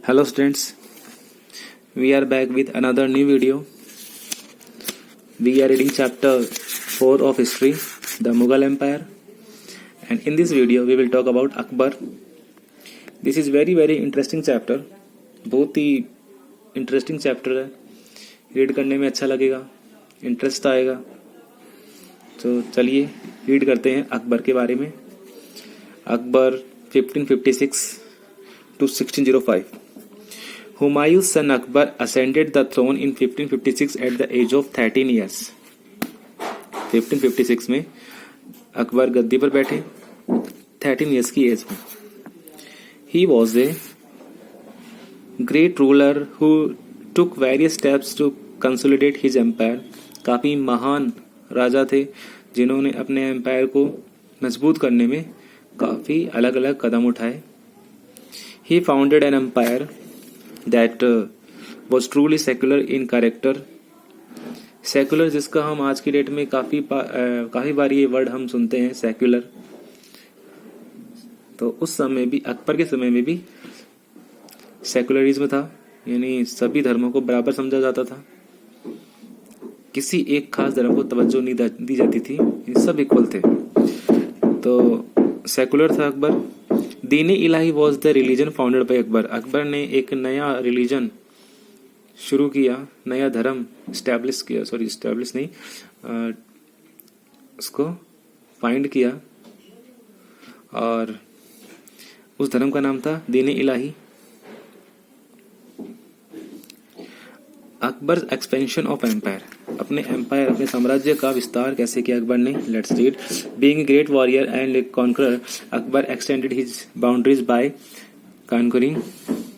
Hello students, we are back with another new video. We are reading chapter 4 of history, the Mughal Empire, and in this video we will talk about Akbar. This is very interesting chapter. बहुत ही interesting chapter है, read करने में अच्छा लगेगा, interest आएगा। तो चलिए read करते हैं अकबर के बारे में। Akbar 1556 to 1605। Humayun's son Akbar ascended the throne in 1556 at the age of 13 years। 1556 में अकबर गद्दी पर बैठे 13 years की एज में। He was a great ruler who took various steps to consolidate his empire। काफी महान राजा थे जिन्होंने अपने एम्पायर को मजबूत करने में काफी अलग अलग कदम उठाए। He founded an empire that was truly secular in character। Secular जिसका हम आज की डेट में काफी बार ये वर्ड हम सुनते हैं, सेक्युलर। तो उस समय भी, अकबर के समय में भी सेकुलरिज्म था, यानी सभी धर्मों को बराबर समझा जाता था, किसी एक खास धर्म को तवज्जो नहीं दी जाती थी, सब इक्वल थे। तो सेकुलर था Akbar. Din Ilahi was the religion founded by Akbar. Akbar ने एक नया रिलीजन शुरू किया, नया धर्म स्टैब्लिश नहीं, उसको फाइंड किया, और उस धर्म का नाम था Din Ilahi. Akbar expansion of empire, अपने एम्पायर, अपने साम्राज्य का विस्तार कैसे किया अकबर ने। Let's read. Being a great warrior and conqueror, Akbar extended his boundaries by conquering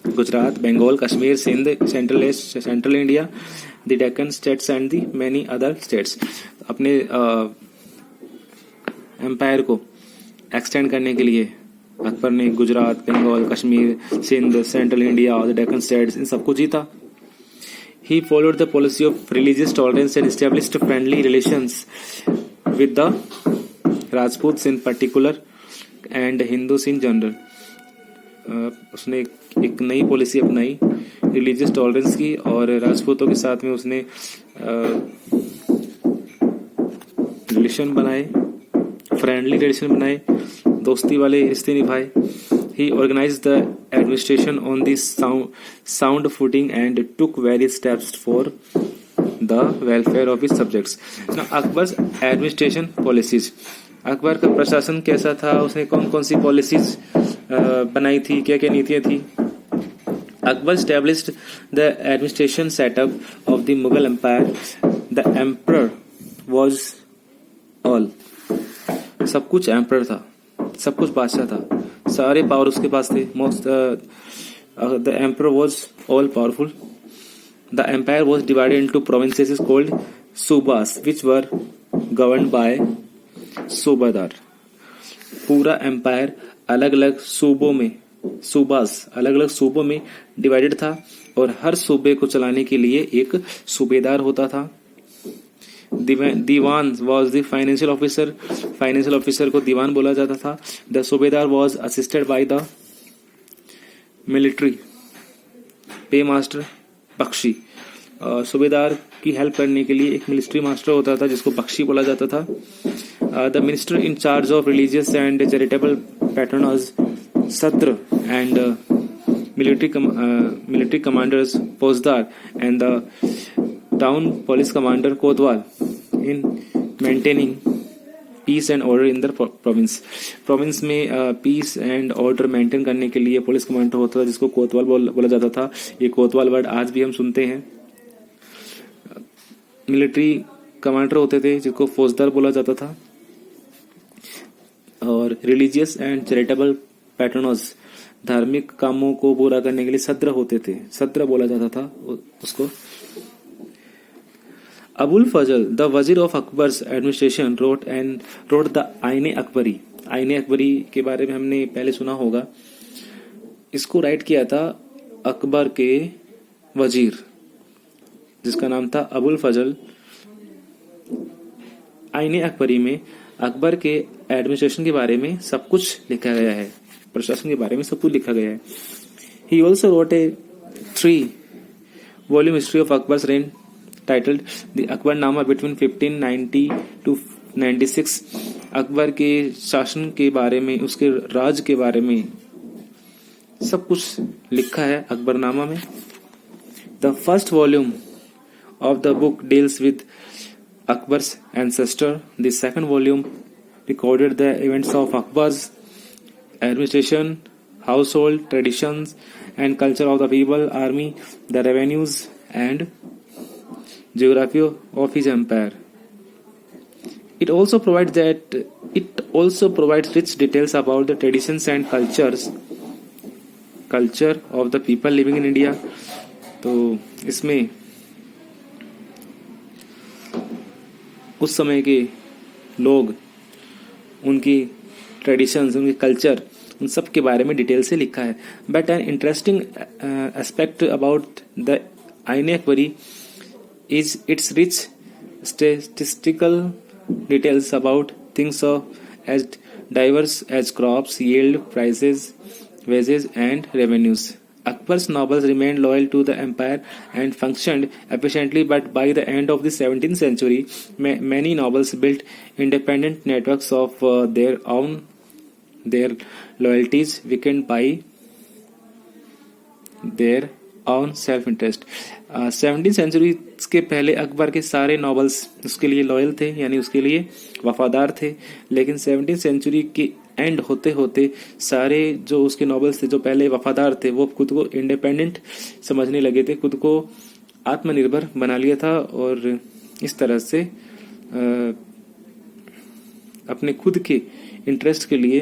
Gujarat, Bengal, Kashmir, Sindh, central India, the Deccan states and the many other states. अपने एम्पायर को एक्सटेंड करने के लिए अकबर ने गुजरात, बंगाल, कश्मीर, सिंध, सेंट्रल इंडिया और द डेक्कन स्टेट्स, इन सबको जीता। He followed the policy of religious tolerance and established friendly relations with the Rajputs in particular and Hindus in general। उसने एक नई पॉलिसी अपनाई रिलीजियस टॉलरेंस की, और राजपूतों के साथ में उसने रिलेशन बनाए, फ्रेंडली रिलेशन बनाए, दोस्ती वाले रिश्ते निभाए। He organized the administration on the sound footing and took various steps for the welfare of his subjects। Now, Akbar's administration policies, Akbar का प्रशासन कैसा था, उसने कौन कौन सी पॉलिसीज बनाई थी, क्या क्या नीतियां थी। Akbar established the administration setup of the Mughal Empire। The emperor was all, सब कुछ एम्परर था, सब कुछ बादशाह था, सारे पावर उसके पास थे। The emperor was all powerful। The empire was divided into provinces called subas, which were governed by सूबादार। पूरा एम्पायर अलग अलग सूबों में, सूबास अलग अलग सूबों में डिवाइडेड था, और हर सूबे को चलाने के लिए एक सूबेदार होता था। Diwan was the financial officer, financial officer को दीवान बोला जाता था। The subedar was assisted by the military pay master Bakhshi. सूबेदार की हेल्प करने के लिए एक मिलिट्री मास्टर होता था जिसको बख्शी बोला जाता था। The minister in charge of religious and charitable patronage sadr and military commanders faujdar and the town police commander kotwal in maintaining peace and order in the province. Province में पीस एंड ऑर्डर मेंटेन करने के लिए पुलिस कमांडर होता था जिसको कोतवाल बोला जाता था। ये कोतवाल वर्ड आज भी हम सुनते हैं। मिलिट्री कमांडर होते थे जिसको फौजदार बोला जाता था, और रिलीजियस एंड चैरिटेबल पैटर्नर्स, धार्मिक कामों को पूरा करने के लिए सद्र होते थे, सद्र बोला जाता था उसको। अबुल फजल द वजीर of Akbar's administration wrote the Ain Akbari. आईने अकबरी के बारे में हमने पहले सुना होगा। इसको राइट किया था अकबर के वजीर, जिसका नाम था अबुल फजल। आईने अकबरी में अकबर के एडमिनिस्ट्रेशन के बारे में सब कुछ लिखा गया है, प्रशासन के बारे में सब कुछ लिखा गया है। He also wrote a 3-volume history of Akbar's reign titled The Akbarnama between 1590 to 96. Akbar के शासन के बारे में, उसके राज के बारे में सब कुछ लिखा है अकबरनामा में. The first volume of the book deals with Akbar's ancestor. The second volume recorded the events of Akbar's administration, household traditions and culture of the people, army, the revenues and geography of his empire. It also provides rich details about the traditions and culture of the people living in India. तो इसमें उस समय के लोग, उनकी traditions, उनके culture, उन सब के बारे में डिटेल से लिखा है. But an interesting aspect about the Ain Akbari is its rich statistical details about things of as diverse as crops, yield, prices, wages and revenues. Akbar's nobles remained loyal to the empire and functioned efficiently, but by the end of the 17th century, many nobles built independent networks of their own. Their loyalties weakened by their own self-interest. 17th century के पहले अकबर के सारे nobles उसके लिए loyal थे, यानी उसके लिए वफादार थे. लेकिन 17th सेंचुरी के एंड होते होते सारे जो उसके नॉबल्स थे, जो पहले वफादार थे, वो खुद को इंडिपेंडेंट समझने लगे थे, खुद को आत्मनिर्भर बना लिया था और इस तरह से अपने खुद के इंटरेस्ट के लिए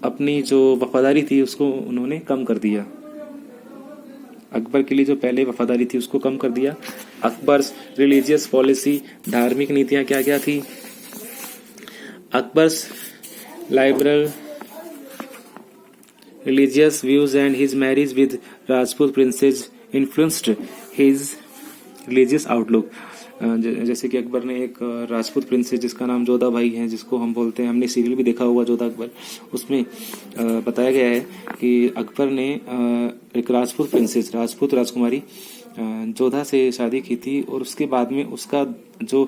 अपनी जो वफादारी थी उसको उन्होंने कम कर दिया. अकबर के लिए जो पहले वफादारी थी उसको कम कर दिया. अकबर्स रिलीजियस पॉलिसी, धार्मिक नीतियां क्या क्या थी. Akbar's liberal religious views and his marriage with Rajput princes influenced his religious outlook. जैसे कि अकबर ने एक राजपूत प्रिंसेस जिसका नाम जोधा भाई है, जिसको हम बोलते हैं, हमने सीरियल भी देखा होगा जोधा अकबर, उसमें बताया गया है कि अकबर ने एक राजपूत प्रिंसेस, राजपूत राजकुमारी जोधा से शादी की थी और उसके बाद में उसका जो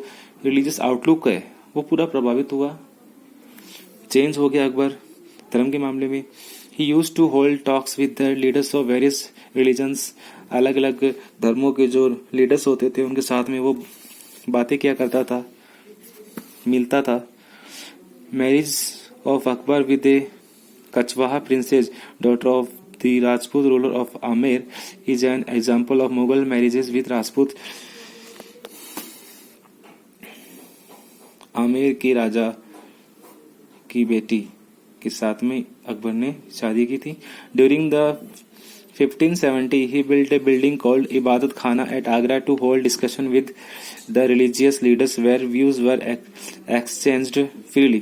रिलीजियस आउटलुक है वो पूरा प्रभावित हुआ, चेंज हो गया अकबर धर्म के मामले में. ही used to hold talks with the leaders of various religions. अलग अलग धर्मों के जो लीडर्स होते थे उनके साथ में वो बातें किया करता था, मिलता था. Marriage of Akbar with a Kachwaha princess, daughter of the Rajput ruler of Amer, is an example of Mughal marriages with Rajput. Amer के राजा की बेटी के साथ में अकबर ने शादी की थी. During the 1570 he built a building called इबादत खाना at Agra to hold discussion with the religious leaders where views were exchanged freely.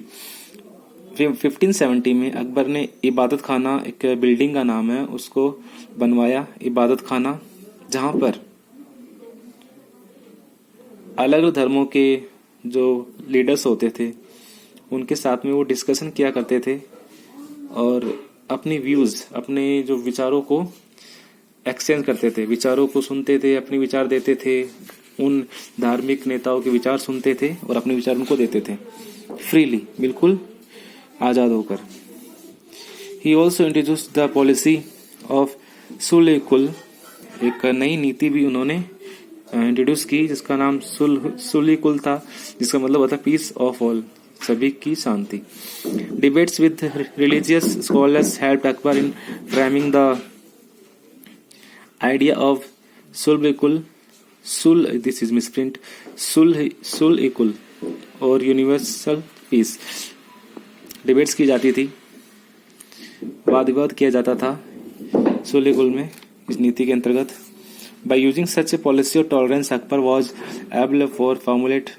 1570 में अकबर ने इबादत खाना, एक बिल्डिंग का नाम है, उसको बनवाया इबादत खाना, जहां पर अलग अलग धर्मों के जो लीडर्स होते थे उनके साथ में वो डिस्कशन किया करते थे और अपनी व्यूज, अपने जो विचारों को एक्सचेंज करते थे, विचारों को सुनते थे, अपने विचार देते थे, उन धार्मिक नेताओं के विचार सुनते थे और अपने विचार उनको देते थे फ्रीली, बिल्कुल आजाद होकर. He also introduced the policy of Sulh i Kul. एक नई नीति भी उन्होंने इंट्रोड्यूस की जिसका नाम सुल-ए-कुल था, जिसका मतलब होता पीस ऑफ ऑल, सभी की शांति. Debates with religious scholars helped Akbar in framing the idea of Sulh i Kul, this is misprint, Sulh i Kul और यूनिवर्सल पीस. डिबेट्स की जाती थी, वाद विवाद किया जाता था सुल-ए-कुल में, इस नीति के अंतर्गत. By using such a policy of tolerance, Akbar was able to formulate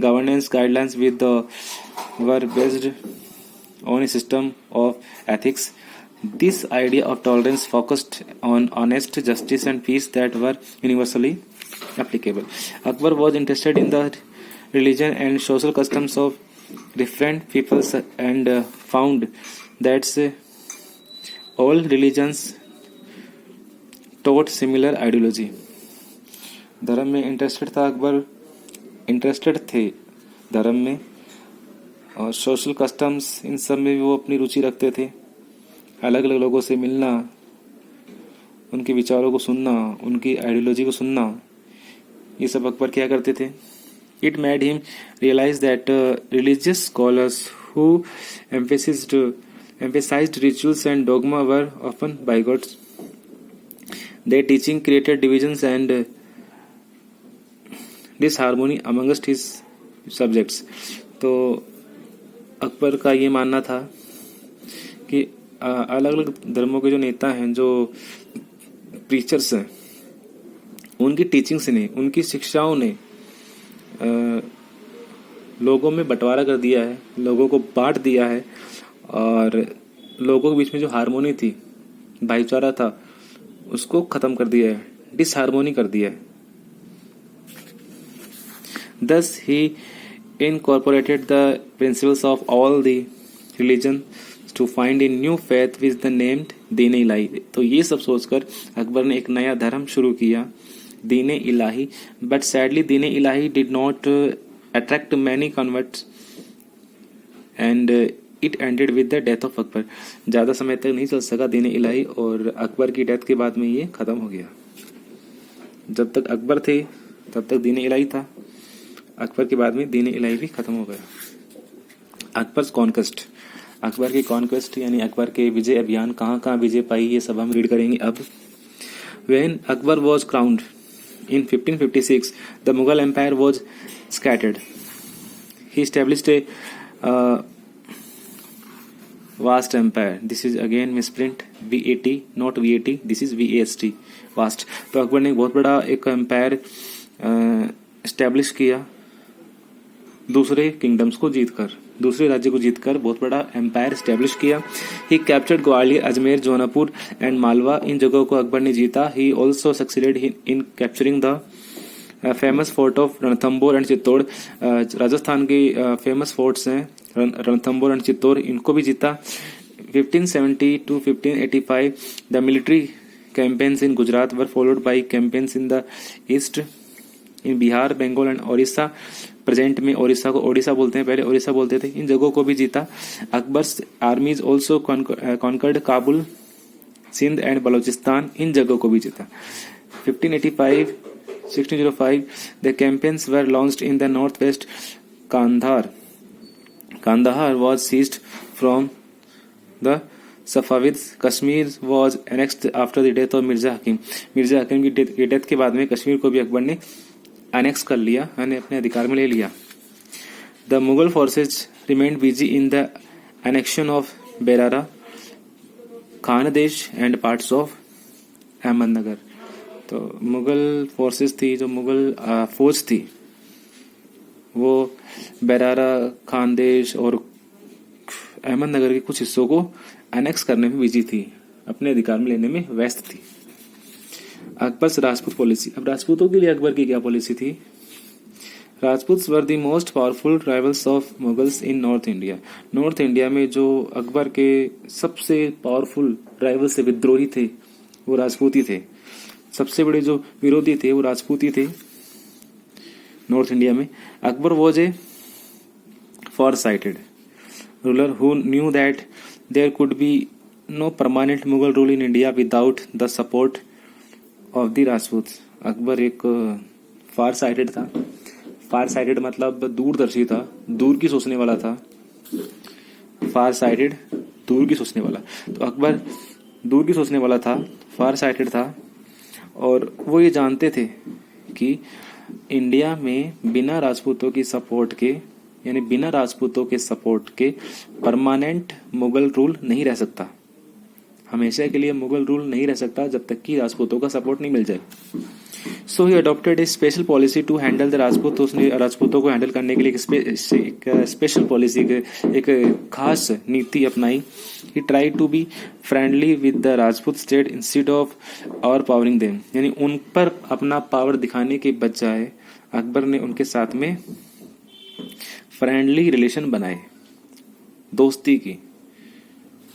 governance guidelines which were based on a system of ethics. This idea of tolerance focused on honest justice and peace that were universally applicable. Akbar was interested in the religion and social customs of different peoples and found that all religions taught similar ideology. धर्म में interested था Akbar, interested थे धर्म में, और social customs इन सब में भी वो अपनी रुचि रखते थे। अलग अलग लोगों से मिलना, उनके विचारों को सुनना, उनकी आइडियोलॉजी को सुनना, ये सब अकबर क्या करते थे। It made him realise that religious scholars who emphasized rituals and dogma were often bigots. Their teaching created divisions and disharmony amongst his subjects. तो अकबर का ये मानना था कि अलग अलग धर्मों के जो नेता हैं, जो प्रीचर्स हैं, उनकी टीचिंग्स ने, उनकी शिक्षाओं ने लोगों में बंटवारा कर दिया है, लोगों को बांट दिया है, और लोगों के बीच में जो हारमोनी थी, भाईचारा था, उसको खत्म कर दिया है, डिसहारमोनी कर दिया है। Thus he incorporated the principles of all the religions to find a new faith with the named दीन इलाही। तो ये सब सोचकर अकबर ने एक नया धर्म शुरू किया, दीन इलाही। But sadly Din Ilahi did not attract many converts and it ended with the death of Akbar. ज़्यादा समय तक नहीं चल सका दीन इलाही, और अकबर की डेथ के बाद में ये ख़त्म हो गया। जब तक अकबर थे तब तक दीन इलाही था, अकबर के बाद में दीन इलाही भी ख़त्म हो गया। अकबर्स कॉन्क्वेस्ट, अकबर की कॉन्क्वेस्ट यानी अकबर के विजय अभियान, कहाँ कहाँ विजय पाई, ये सब हम रीड करेंगे अब। When Akbar was crowned in 1556, the Mughal Empire was scattered. He established a vast empire. This is again misprint, VAT, not VAT. This is VAST, vast. तो अकबर ने बहुत बड़ा एक एम्पायर एस्टेब्लिश किया, दूसरे किंगडम्स को जीतकर, दूसरे राज्य को जीतकर बहुत बड़ा एम्पायर एस्टेब्लिश किया। ही कैप्चर्ड ग्वालियर, अजमेर, जौनपुर एंड मालवा, इन जगहों को अकबर ने जीता। He also succeeded in capturing the famous fort of Ranthambore and Chittor. Rajasthan की फेमस फोर्ट्स हैं रणथंबोर एंड चित्तौड़, इनको भी जीता। 1570 to 1585 the military campaigns in Gujarat were followed by campaigns in the east, in Bihar, Bengal and Odisha. Present में ओडिशा को ओडिशा बोलते हैं, पहले ओडिशा बोलते थे। इन जगहों को भी जीता। Akbar's armies also conquered Kabul, Sindh and Balochistan, इन जगहों को भी जीता। 1605 the campaigns were launched in the north west Kandahar. Kandahar was seized from the Safavids. Kashmir was annexed after the death of Mirza Hakim. Mirza Hakim की डेथ के बाद में कश्मीर को भी अकबर ने एनेक्स कर लिया, यानी अपने अधिकार में ले लिया। The Mughal forces remained busy in the annexation of Berar, Khandesh and parts of Ahmadnagar. तो मुगल फोर्सेज थी, जो मुगल फौज थी, वो बेरारा, खानदेश और अहमदनगर के कुछ हिस्सों को एनेक्स करने में बिजी थी, अपने अधिकार में लेने में व्यस्त थी। अकबर्स राजपूत पॉलिसी। अब राजपूतों के लिए अकबर की क्या पॉलिसी थी। Rajputs were the most powerful rivals of Mughals in north India. North India में जो अकबर के सबसे पावरफुल राइवल से विद्रोही थे वो राजपूत ही थे। सबसे बड़े जो विरोधी थे वो राजपूत ही थे नॉर्थ इंडिया में। Akbar was a far sighted ruler who knew that there could be no permanent Mughal rule in India without the support of the Rajput. Akbar एक फार साइटेड था। फार साइटेड मतलब दूरदर्शी था, दूर की सोचने वाला था। फार साइटेड, दूर की सोचने वाला। तो अकबर दूर की सोचने वाला था, फार साइटेड था, और वो ये जानते थे कि इंडिया में बिना राजपूतों की सपोर्ट के, यानी बिना राजपूतों के सपोर्ट के परमानेंट मुगल रूल नहीं रह सकता। हमेशा के लिए मुगल रूल नहीं रह सकता जब तक कि राजपूतों का सपोर्ट नहीं मिल जाए। So he adopted a special policy to handle the Rajput. उसने राजपूतों को हैंडल करने के लिए एक स्पेशल पॉलिसी, एक खास नीति अपनाई। He try to be friendly with the Rajput state instead of overpowering them, यानी उन पर अपना पावर दिखाने के बजाय अकबर ने उनके साथ में फ्रेंडली रिलेशन बनाए, दोस्ती की,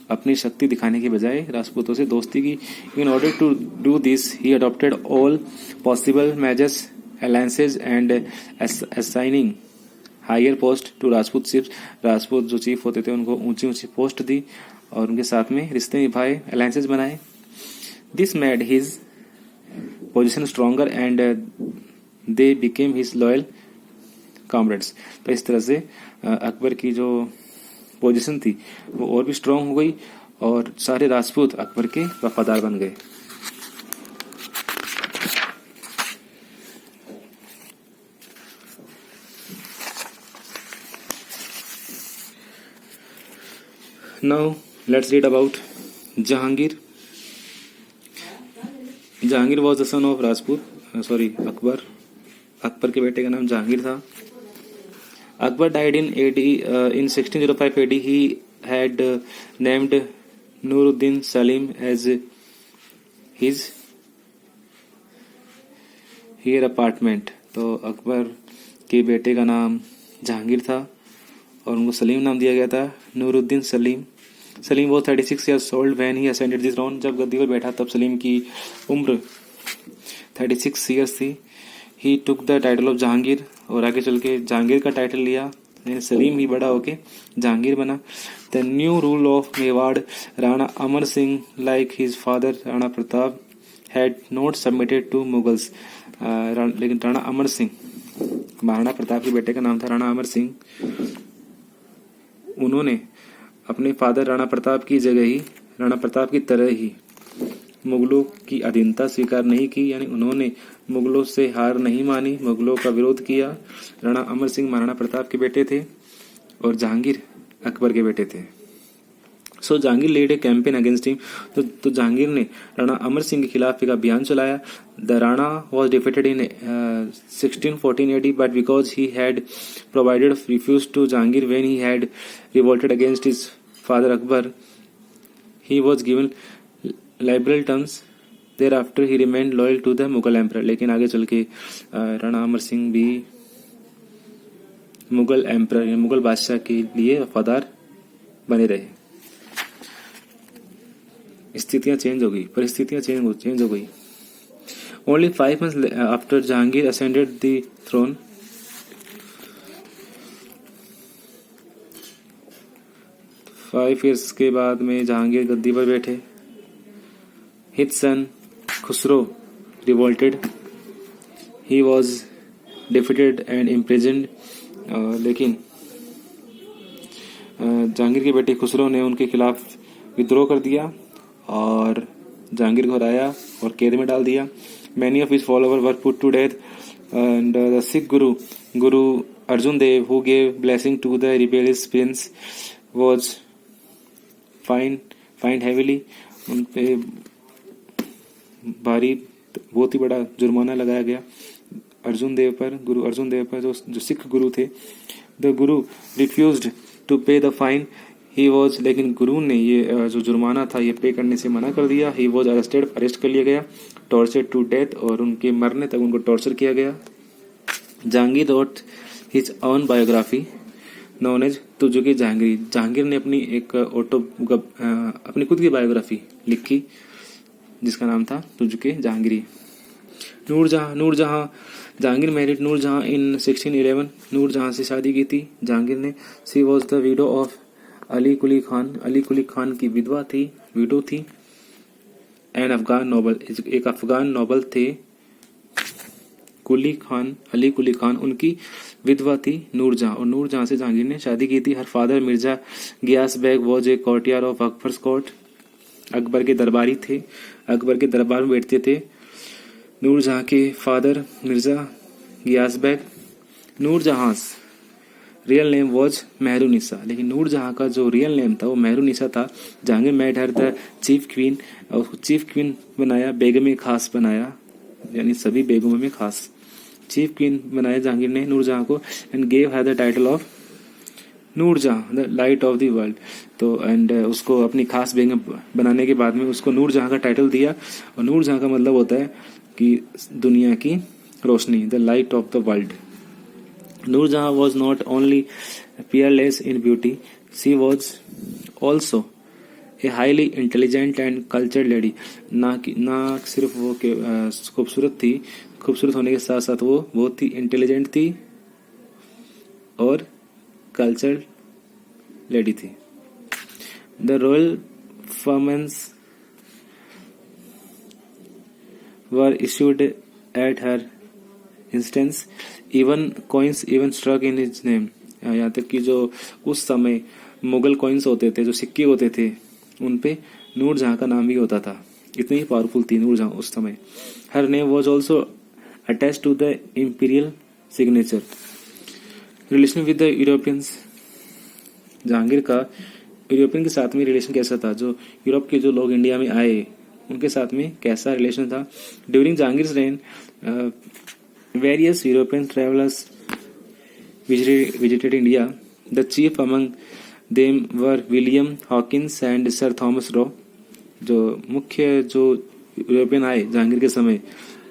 अपनी शक्ति दिखाने के बजाय राजपूतों से दोस्ती की। In order to do this he adopted all possible measures, alliances and assigning higher post to Rajput chiefs. Rajput जो चीफ होते थे उनको ऊंची ऊंची पोस्ट दी और उनके साथ में रिश्ते निभाए, अलायंसेज बनाए। This made his position stronger and they became his loyal comrades. तो इस तरह से अकबर की जो पोजीशन थी वो और भी स्ट्रांग हो गई और सारे राजपूत अकबर के वफादार बन गए। Now let's read about Jahangir. Jahangir was the son of Rajput Akbar. Akbar के बेटे का नाम जहांगीर था। Akbar died in AD in 1605 AD. He had named Nuruddin Salim as his heir apparent. तो अकबर के बेटे का नाम जहांगीर था और उनको सलीम नाम दिया गया था, नूरुद्दीन सलीम। सलीम वो 36 years old when he ascended the throne. जब गद्दी पर बैठा तब सलीम की उम्र 36 years थी। He took the title of Jahangir और आगे चल के जहांगीर का टाइटल लिया। सलीम ही बड़ा होके जहांगीर बना। The new rule of Mewar, Rana Amar Singh like his father Rana Pratap had not submitted to Mughals. लेकिन राणा अमर सिंह, महाराणा प्रताप के बेटे का नाम था राणा अमर सिंह, उन्होंने अपने फादर राणा प्रताप की जगह ही, राणा प्रताप की तरह ही मुगलों की अधीनता स्वीकार नहीं की। यानी उन्होंने मुगलों से हार नहीं मानी, मुगलों का विरोध किया। राणा अमर सिंह महाराणा प्रताप के बेटे थे और जहांगीर अकबर के बेटे थे। So Jahangir led a campaign against him. तो जहांगीर ने राणा अमर सिंह के खिलाफ एक अभियान चलाया। The Rana was defeated in 1614 AD but because he had provided refuge to Jahangir when he had revolted against his father Akbar, he was given liberal terms. Thereafter he remained loyal to the Mughal emperor. लेकिन आगे चल के राणा अमर सिंह भी Mughal emperor या मुगल बादशाह के लिए वफादार बने रहे। स्थितियां चेंज हो गई, परिस्थितियां चेंज हो गई। Only 5 months after Jahangir ascended the throne, five years के बाद में जहांगीर गद्दी पर बैठे। His son Khusro revolted. He was defeated and imprisoned. लेकिन जहांगीर के बेटे खुसरो ने उनके खिलाफ विद्रोह कर दिया और जहांगीर को हराया और कैद में डाल दिया। Many of his followers were put to death. And the Sikh Guru Arjun Dev, who gave blessing to the rebellious prince, was fined heavily. उन पे भारी, बहुत ही बड़ा जुर्माना लगाया गया गुरु अर्जुन देव पर, जो सिख गुरु थे। द गुरु रिफ्यूज्ड टू पे द फाइन। ही वॉज, लेकिन गुरु ने ये जो जुर्माना था ये पे करने से मना कर दिया। ही वॉज अरेस्ट कर लिया गया, टॉर्चर टू डेथ, और उनके मरने तक उनको टॉर्चर किया गया। Jahangir wrote his own biography known as Tuzuki Jahangir. Jahangir ने अपनी एक अपनी खुद की बायोग्राफी लिखी जिसका नाम था तुजुके जहांगीरी। Nur Jahan Jahangir married Nur Jahan in 1611। नूरजहां से शादी की थी जहांगीर ने। She was the widow of Ali Quli Khan. Ali Quli Khan की विधो थी। एन अफगान नोबल, एक अफगान नोबल थे अली कुली खान, उनकी विधवा थी नूरजहां, और नूरजहां से जहांगीर ने शादी की थी। Her father Mirza Ghiyas Beg was a courtier of Akbar's court. Akbar के दरबारी थे, अकबर के दरबार में बैठते थे। नूरजहां के father Mirza Ghiyas Beg. Nur Jahan real name was Mehrunnisa, लेकिन नूरजहां का जो रियल नेम था वो मेहरुनिसा था। Jahangir made her the chief queen, और उसको चीफ क्वीन बनाया, बेगम खास बनाया, यानी सभी बेगमों में खास चीफ क्वीन बनाया जहांगीर ने नूरजहां को। And gave her the title of Nur Jahan the light of the world. तो एंड उसको अपनी खास बेगम बनाने के बाद में उसको नूरजहां का टाइटल दिया, और नूरजहां का मतलब होता है कि दुनिया की रोशनी, the light of the world. Nur Jahan was not only peerless in beauty, she was also a highly intelligent and cultured lady, ना सिर्फ वो खूबसूरत थी, खूबसूरत होने के साथ साथ वो बहुत ही इंटेलिजेंट थी और कल्चर्ड लेडी थी। The royal farmans were issued at her instance, even coins even struck in his name, यहाँ तक कि जो उस समय मुगल कॉइन्स होते थे, जो सिक्के होते थे, उन पे नूरजहां का नाम भी होता था। इतनी ही पावरफुल थी नूरजहां उस समय। Her name was also attach to the imperial signature. Relation with the Europeans, Jahangir का यूरोपियन के साथ में रिलेशन कैसा था? जो यूरोप के जो लोग इंडिया में आए उनके साथ में कैसा रिलेशन था? During Jahangir rain various European travellers visited India. The chief among them were William Hawkins and Sir Thomas Roe. जो मुख्य जो यूरोपियन आए जहांगीर के समय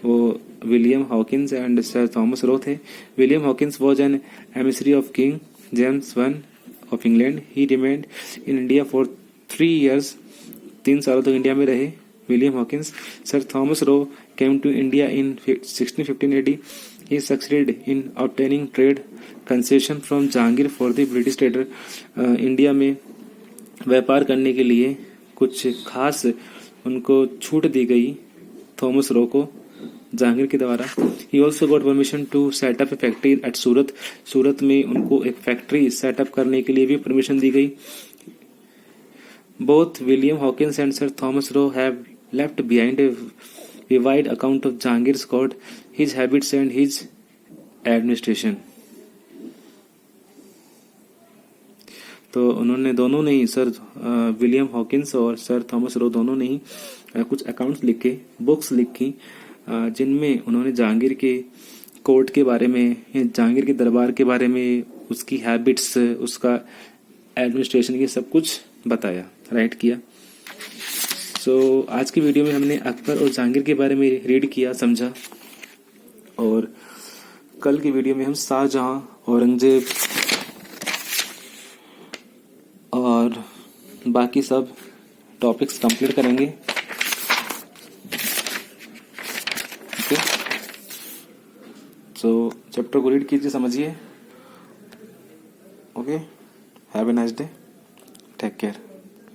वो William Hawkins and sir Thomas Roe थे। William Hawkins was an emissary of King James I of England. He remained in India for 3 years, 3 सालों तक इंडिया में रहे William Hawkins. Sir Thomas Roe came to India in 1615 AD. He succeeded in obtaining trade concession from Jahangir for the British trader. India में व्यापार करने के लिए कुछ खास उनको छूट दी गई थॉमस रो को जहांगीर के द्वारा। He also got permission to set up a factory at सूरत। सूरत में उनको एक फैक्ट्री सेटअप करने के लिए भी परमिशन दी गई। Both William Hawkins and Sir Thomas Roe have left behind a wide account of Jahangir's court, his habits and his administration. तो उन्होंने दोनों ने ही सर विलियम हॉकिंस और सर थॉमस रो दोनों ने ही कुछ अकाउंट्स लिखे, बुक्स लिखी, जिनमें उन्होंने जहांगीर के कोर्ट के बारे में, जहांगीर के दरबार के बारे में, उसकी हैबिट्स, उसका एडमिनिस्ट्रेशन, ये सब कुछ बताया, राइट किया। सो आज की वीडियो में हमने अकबर और जहांगीर के बारे में रीड किया, समझा, और कल की वीडियो में हम शाहजहां, औरंगजेब और बाकी सब टॉपिक्स कंप्लीट करेंगे। ओके, सो चैप्टर को रीड कीजिए, समझिए। Okay, have a nice day, take care.